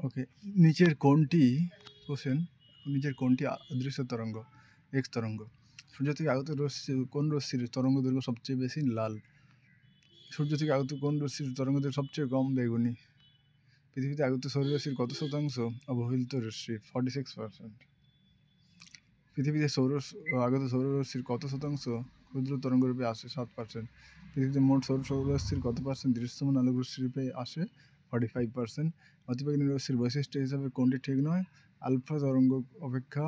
ওকে, নিচের কোনটি কোশ্চেন নিচের কোনটি অদৃশ্য তরঙ্গ? এক্স তরঙ্গ। সূর্য থেকে আগত রশ্মি কোন রশ্মির তরঙ্গ দৈর্ঘ্য সবচেয়ে বেশি? লাল। সূর্য থেকে আগত কোন রশ্মির তরঙ্গ দৈর্ঘ্য সবচেয়ে কম? বেগুনি। পৃথিবীতে আগত সৌররশ্মির কত শতাংশ অবহেলিত রশ্মি? 46%। পৃথিবীতে আগত সৌররশ্মির কত শতাংশ ক্ষুদ্র তরঙ্গরূপে আসে? 7%। পৃথিবীতে মোট সৌররশ্মির কত পার্সেন্ট দৃশ্যমান আলোক রশ্মিরূপে আসে? 45%। অতিবেগুনি রশ্মির বৈশিষ্ট্য হিসাবে কোনটি ঠিক নয়? আলফা তরঙ্গ অপেক্ষা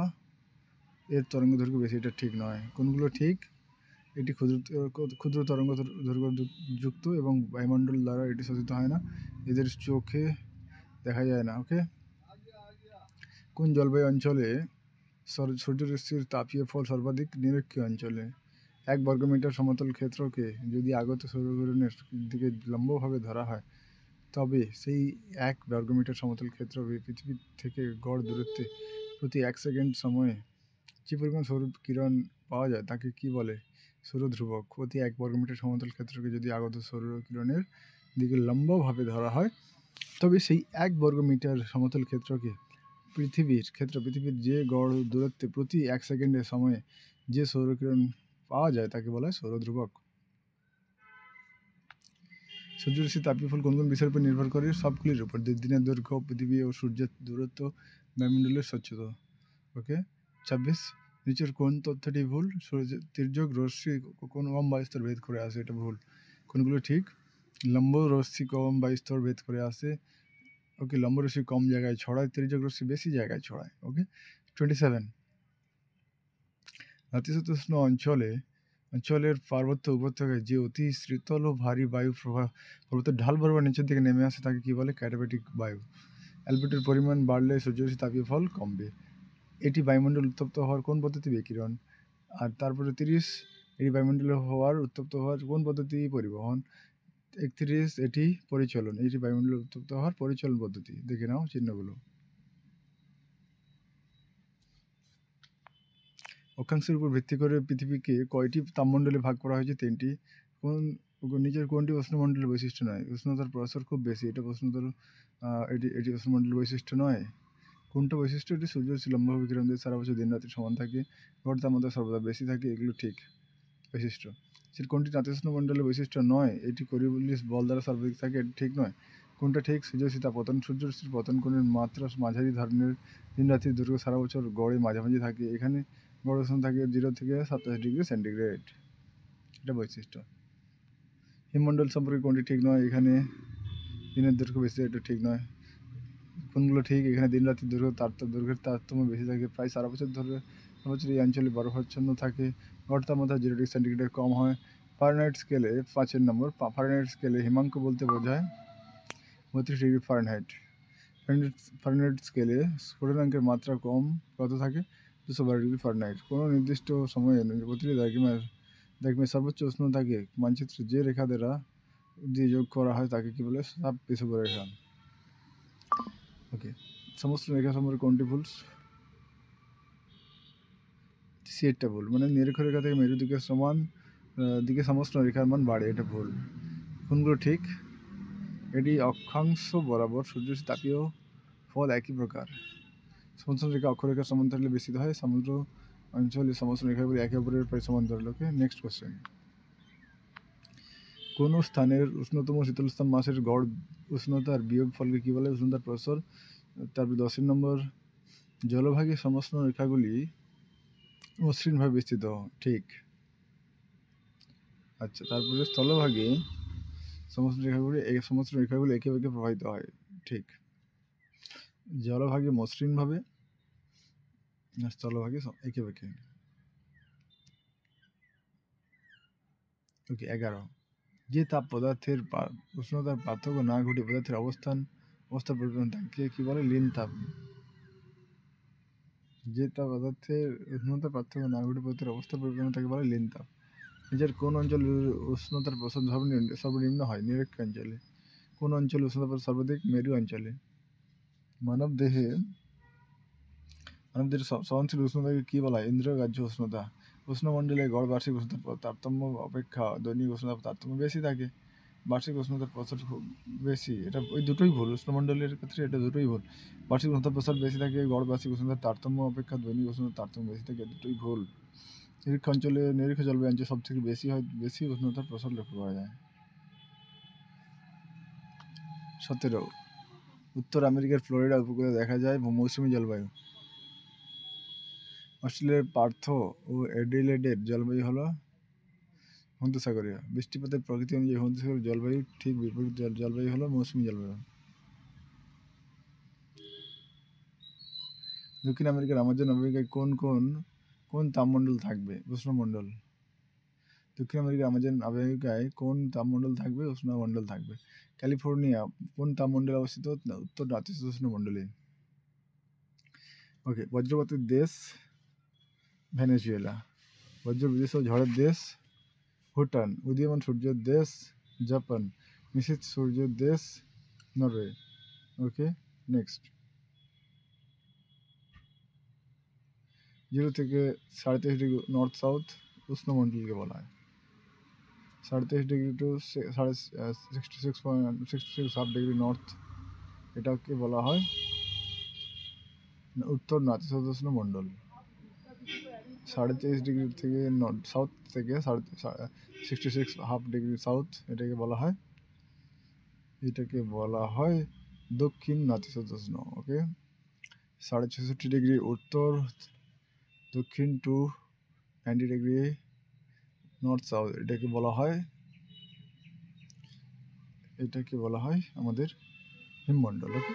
এর তরঙ্গ দৈর্ঘ্য বেশি। এটা ঠিক নয়। কোনগুলো ঠিক? এটি ক্ষুদ্র তরঙ্গ দৈর্ঘ্য যুক্ত এবং বায়ুমণ্ডল দ্বারা এটি শোষিত হয় না, এদের চোখে দেখা যায় না। ওকে, কোন জলবায়ু অঞ্চলে সূর্যরশ্মির তাপীয় ফল সর্বাধিক? নিরক্ষীয় অঞ্চলে। 1 বর্গমিটার সমতল ক্ষেত্রকে যদি আগত সৌরকিরণের দিকে লম্বভাবে ধরা হয়, তবে সেই 1 বর্গমিটার সমতল ক্ষেত্র পৃথিবী থেকে গড় দূরত্বে প্রতি 1 সেকেন্ড সময়ে যে পরিমাণ সৌর কিরণ পাওয়া যায় তাকে কি বলে? সৌরধ্রুবক। প্রতি 1 বর্গমিটার সমতল ক্ষেত্রকে যদি আগত সৌরকিরণের দিকে লম্বভাবে ধরা হয়, তবে সেই 1 বর্গমিটার সমতল ক্ষেত্রকে পৃথিবীর যে গড় দূরত্বে প্রতি 1 সেকেন্ডের সময়ে যে সৌরকিরণ পাওয়া যায় তাকে বলা হয় সৌরধ্রুবক। সূর্যরশ্মির তাপীয় ফল কোন কোন বিষয়ের উপর নির্ভর করে? সবগুলির উপর। দিনের দৈর্ঘ্য, পৃথিবী ও সূর্যের দূরত্ব, বায়ুমণ্ডলের স্বচ্ছতা। ওকে, 26। নিচের কোন তথ্যটি ভুল? তির্যক রশ্মি কোন কম বায়ুস্তর ভেদ করে আসে? এটা ভুল। কোনগুলো ঠিক? লম্ব রশ্মি কম বায়ুস্তর ভেদ করে আসে। ওকে, লম্ব রশ্মি কম জায়গায় ছড়ায়, তির্যক রশ্মি বেশি জায়গায় ছড়ায়। ওকে, 27। নাতিশীতোষ্ণ অঞ্চলের পার্বত্য উপত্যকায় যে অতি শীতল ও ভারী বায়ু পর্বতের ঢাল বরাবর নিচের দিকে নেমে আসে তাকে কি বলে? ক্যাটাবেটিক বায়ু। অ্যালবেটোর পরিমাণ বাড়লে সূর্যরশ্মি তাপীয় ফল কমবে। এটি বায়ুমণ্ডল উত্তপ্ত হওয়ার কোন পদ্ধতি? বিকিরণ। আর তারপরে 30, এটি বায়ুমণ্ডলে উত্তপ্ত হওয়ার কোন পদ্ধতি? পরিবহন। 31, এটি পরিচলন। এটি বায়ুমণ্ডলে উত্তপ্ত হওয়ার পরিচলন পদ্ধতি। দেখে নাও চিহ্নগুলো। অক্ষাংশের উপর ভিত্তি করে পৃথিবীকে কয়টি তাপমণ্ডলে ভাগ করা হয়েছে? 3টি। নিচের কোনটি উষ্ণমণ্ডলের বৈশিষ্ট্য নয়? উষ্ণতার প্রসার খুব বেশি। এটা এটি উষ্ণমণ্ডলের বৈশিষ্ট্য নয়। কোনটা বৈশিষ্ট্য? এটি সূর্যরশ্মি লম্বভাবে কিরণ দিয়ে সারা বছর দিন রাত্রি সমান থাকে, গড় তাপমাত্রা সর্বদা বেশি থাকে। এগুলো ঠিক বৈশিষ্ট্য। কোনটি নাতিশীতোষ্ণ মণ্ডলের বৈশিষ্ট্য নয়? এটি কোরিওলিস বল দ্বারা সর্বাধিক থাকে। এটি ঠিক নয়। কোনটা ঠিক? সূর্যরশ্মি তাপপতন। সূর্যরশ্মির পতন কোণের মাত্রা মাঝারি ধরনের। দিন রাত্রির দৈর্ঘ্য সারা বছর গড়ে মাঝামাঝি থাকে। এখানে গড় উষ্ণতা থাকে 0 থেকে 27 ডিগ্রি সেন্টিগ্রেড। এটা বৈশিষ্ট্য। হিমমণ্ডল সম্পর্কে কোনটি ঠিক নয়? এখানে দিনের দৈর্ঘ্য বেশি। এটা ঠিক নয়। কোনগুলো ঠিক? এখানে দিন রাত্রির দৈর্ঘ্যের তারতম্য বেশি থাকে। প্রায় সারা বছর এই অঞ্চলে বরফাচ্ছন্ন থাকে। গড় তাপমাত্রা 0 ডিগ্রি সেন্টিগ্রেড কম হয়। ফারেনহাইট স্কেলে 5 নম্বর। ফারেনহাইট স্কেলে হিমাঙ্ক বলতে বোঝায় 32 ডিগ্রি ফারেনহাইট। ফারেনহাইট স্কেলে স্ফুটনাঙ্কের মাত্রা কত থাকে? 212 ডিগ্রি ফারেনহাইট। কোনো নির্দিষ্ট সময়ে প্রতিটি দ্রাঘিমায় সর্বোচ্চ উষ্ণতাকে মানচিত্রে যে রেখা দ্বারা দিয়ে যোগ করা হয় তাকে কি বলে? চাপ বিষুবরেখা। ওকে, সমস্ত রেখা সম্পর্কে কোনটি ভুল? সিএরটা ভুল। মানে নিরক্ষরেখা থেকে মেরু দিকের সমান দিকে সমস্ত রেখার মান বাড়ে। এটা ভুল। কোনগুলো ঠিক? এটি অক্ষাংশ বরাবর সূর্যরশ্মি তাপীয় ফল একই প্রকার। সমস্ত রেখা অক্ষরেখার সমান্তরালে বিস্তৃত হয়। সমুদ্র অঞ্চলে সমস্ত রেখাগুলি একে অপরের প্রায় সমান্তরাল। ওকে, নেক্সট কোশ্চেন। কোন স্থানের উষ্ণতম শীতলতম মাসের গড় উষ্ণতার বিয়োগ ফলকে কি বলে? উষ্ণতার প্রসার। তারপর 10 নম্বর, জলভাগে সমস্ত রেখাগুলি মসৃণভাবে বিস্তৃত। ঠিক। আচ্ছা, তারপরে স্থলভাগে সমস্ত রেখাগুলি একে বেঁকে প্রবাহিত হয়। ঠিক। জলভাগে মসৃণভাবে, স্থলভাগে একে বেঁকে। ওকে, 11। যে তাপ পদার্থের উষ্ণতার পার্থক্য না ঘটে পদার্থের অবস্থার পরিবর্তন তাকে কি বলে? লীন তাপ। যে তাপ পদার্থের উষ্ণতার পার্থক্য না ঘটে পদার্থের অবস্থার পরিবর্তন তাকে বলে লীন তাপ। নিচের কোন অঞ্চলে উষ্ণতার প্রসার সর্বনিম্ন হয়? নিরক্ষীয় অঞ্চলে। কোন অঞ্চলে উষ্ণতার প্রসার সর্বাধিক? মেরু অঞ্চলে। মানবদেহের সহনশীল উষ্ণতাকে কি বলা হয়? ইন্দ্রিয়গ্রাহ্য উষ্ণতা। উষ্ণমণ্ডলে গড় বার্ষিক উষ্ণতার তারতম্য অপেক্ষা দৈনিক উষ্ণতার তারতম্য বেশি থাকে। বার্ষিক উষ্ণতার প্রসার খুব বেশি, এটা ওই দুটোই ভুল। উষ্ণমণ্ডলের ক্ষেত্রে এটা দুটোই ভুল। বার্ষিক উষ্ণতার প্রসার বেশি থাকে, গড় বার্ষিক উষ্ণতার তারতম্য অপেক্ষা দৈনিক উষ্ণতার তারতম্য বেশি থাকে, দুটোই ভুল। নিরক্ষ জলবায়ু অঞ্চলে সবথেকে বেশি উষ্ণতার প্রসার লক্ষ্য করা যায়। 17, উত্তর আমেরিকার ফ্লোরিডা উপকূলে দেখা যায় মৌসুমী জলবায়ু। অস্ট্রেলিয়ার পার্থ ও অ্যাডিলেডের জলবায়ু হলো ভূমধ্যসাগরীয়। বৃষ্টিপাতের প্রকৃতি অনুযায়ী ভূমধ্যসাগরীয় জলবায়ুর ঠিক বিপরীত জলবায়ু হলো মৌসুমী জলবায়ু। দক্ষিণ আমেরিকার আমাজন অববাহিকায় কোন তাপমণ্ডল থাকবে? উষ্ণমণ্ডল। দক্ষিণ আমেরিকার আমাজন অববাহিকায় কোন তাপমণ্ডল থাকবে? উষ্ণমণ্ডল থাকবে। ক্যালিফোর্নিয়া কোন তাপমণ্ডলে অবস্থিত? উত্তর নাতিশীতোষ্ণ মণ্ডলে। ওকে, বজ্রপাতের দেশ ভেনেজুয়েলা। বজ্রবিদ্যুৎ ও ঝড়ের দেশ ভুটান। উদীয়মান সূর্যের দেশ জাপান। নিশীথ সূর্যের দেশ নরওয়ে। ওকে, নেক্সট। 0 থেকে 23.5 ডিগ্রি নর্থ সাউথ উষ্ণমণ্ডলকে বলা হয়। 23.5 ডিগ্রি টু 66.5 ডিগ্রি নর্থ, এটাকে বলা হয় উত্তর নাতিশীতোষ্ণ মণ্ডল। 23.5 ডিগ্রি থেকে সাউথ থেকে 66.5 ডিগ্রি সাউথ, এটাকে বলা হয় দক্ষিণ নাতিশীতোষ্ণ। ওকে, 66.5 ডিগ্রি উত্তর দক্ষিণ টু 90 ডিগ্রি নর্থ সাউথ, এটাকে বলা হয় আমাদের হিমমণ্ডল। ওকে,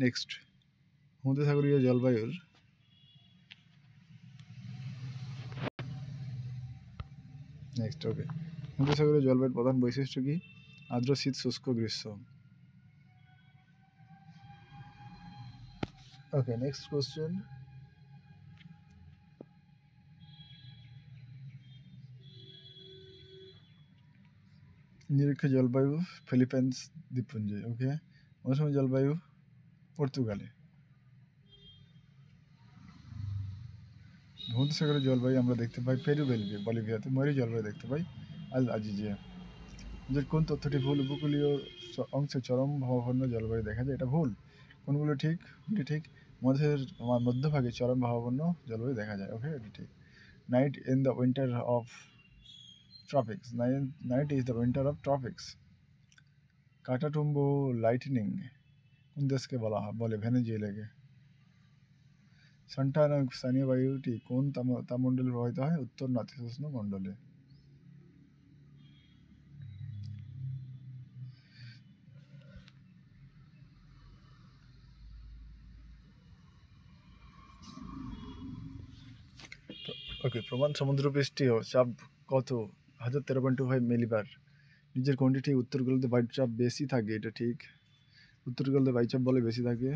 নেক্সট। ভূমধ্যসাগরীয় জলবায়ুর ভূমধ্যসাগরীয় জলবায়ুর প্রধান বৈশিষ্ট্য কি? আর্দ্র শীত শুষ্ক গ্রীষ্ম। ওকে, নেক্সট কোশ্চেন। নিরক্ষ জলবায়ু ফিলিপাইন্স দ্বীপপুঞ্জে। ওকে, মৌসুমী জলবায়ু পর্তুগালে। ভূমধ্যসাগরের জলবায়ু আমরা দেখতে পাই পেরু বলিভিয়াতে। মরু জলবায়ু দেখতে পাই আল আজিজিয়া। এদের কোন তথ্যটি ভুল? উপকূলীয় অংশে চরম ভাবাপন্ন জলবায়ু দেখা যায়, এটা ভুল। কোনগুলো ঠিক? ঠিক, মধ্যভাগে চরম ভাবাপন্ন জলবায়ু দেখা যায়। ওকে, এটা ঠিক। Night in the winter of tropics. Night is the winter of tropics. Catatumbo lightning কোন দেশকে বলে? ভেনেজুয়েলাকে। সান্টা নামক স্থানীয় বায়ুটি কোন তাপমণ্ডলে প্রবাহিত হয়? উত্তর নাতিশীতোষ্ণ মণ্ডলে। ওকে, প্রমাণ সমুদ্রপৃষ্ঠীয় চাপ কত? 1013.25 মিলিবার। নিজের কোনটি ঠিক? উত্তর গোলার্ধে বায়ুচাপ বেশি থাকে, এটা ঠিক। উত্তর গোলার্ধে বায়ুচাপ বলে বেশি থাকে।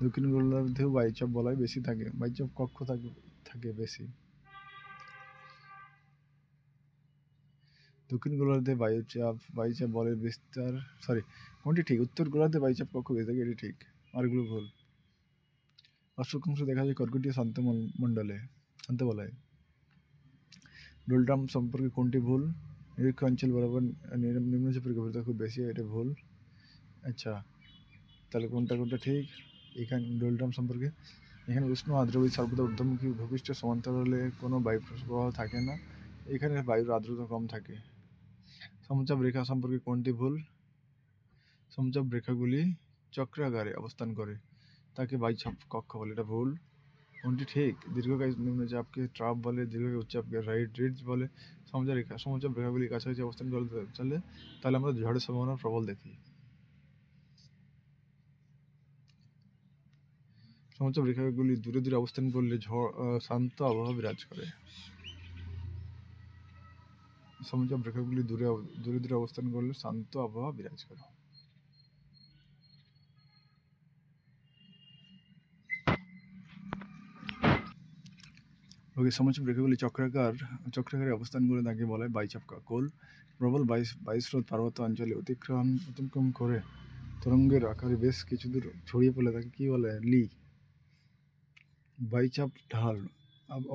দক্ষিণ গোলার্ধেও বায়ুচাপ বলয় বেশি থাকে। বায়ুচাপ কক্ষ থাকে বেশি। দক্ষিণ গোলার্ধে বায়ুচাপ বলের বিস্তার কোনটি ঠিক? উত্তর গোলার্ধে বায়ুচাপ কক্ষ বেশি থাকে, এটি ঠিক। আরগুলো ভুল। অশ্বক্ষাংশ দেখা যায় কর্কটীয় শান্ত বলয়। ডোলটাম সম্পর্কে কোনটি ভুল? নিরক্ষ অঞ্চল বরাবর নিম্নচাপের গভীরতা খুব বেশি, এটা ভুল। আচ্ছা, তাহলে কোনটা ঠিক? এখানে ডোলটাম সম্পর্কে এখানে উষ্ণ আর্দ্রভূমি সর্বদা ঊর্ধ্বমুখী ভূপৃষ্ঠ সমান্তরালে কোনো বায়ু প্রবাহ থাকে না, এখানে বায়ুর আর্দ্রতা কম থাকে। সমচাপ রেখা সম্পর্কে কোনটি ভুল? সমচাপ রেখাগুলি চক্রাকারে অবস্থান করে, তাকে বায়ুচাপ কক্ষ বলে, এটা ভুল। কোনটি ঠিক? দীর্ঘকায় নিম্নচাপকে ট্রাপ বলে, দীর্ঘকায় উচ্চচাপকে রিডজ বলে। সমচাপ রেখাগুলি কাছাকাছি অবস্থান করতে চলে, তাহলে আমরা ঝড়ের সম্ভাবনা প্রবল দেখি। সমচাপ রেখাগুলি দূরে দূরে অবস্থান করলে শান্ত আবহাওয়া বিরাজ করে। সমচাপ রেখাগুলি দূরে দূরে অবস্থান করলে শান্ত আবহাওয়া বিরাজ করে। ওকে, সমচাপ রেখাগুলি চক্রাকারে অবস্থান করে তাকে বলে বায়ুচাপ কোল। প্রবল বায়ুস্রোত পার্বত্য অঞ্চলে অতিক্রম করে তরঙ্গের আকারে বেশ কিছু দূর ছড়িয়ে পড়লে তাকে কি বলে? লি। বায়ুচাপ ঢাল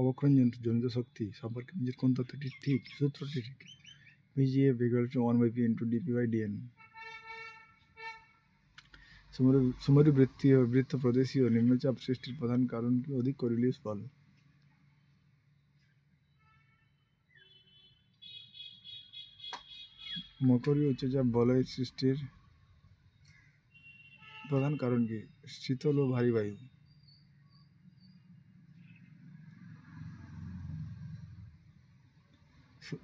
অবক্ষয় জনিত শক্তি সম্পর্কে নিজের কোন তথ্যটি ঠিক? সূত্রটি ঠিক। VGF equals to 1 by P into dP by dN. সুমেরু বৃত্ত প্রদেশীয় নিম্নচাপ সৃষ্টির প্রধান কারণ কি? অধিক করিলিউস বল। মকরীয় উচ্চচাপ বলয় সৃষ্টির প্রধান কারণ কি? শীতল ও ভারী বায়ু।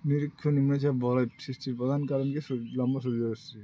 নিরীক্ষ নিম্নচাপ বলয় সৃষ্টির প্রধান কারণ কি? লম্বা সূর্যরশ্মি।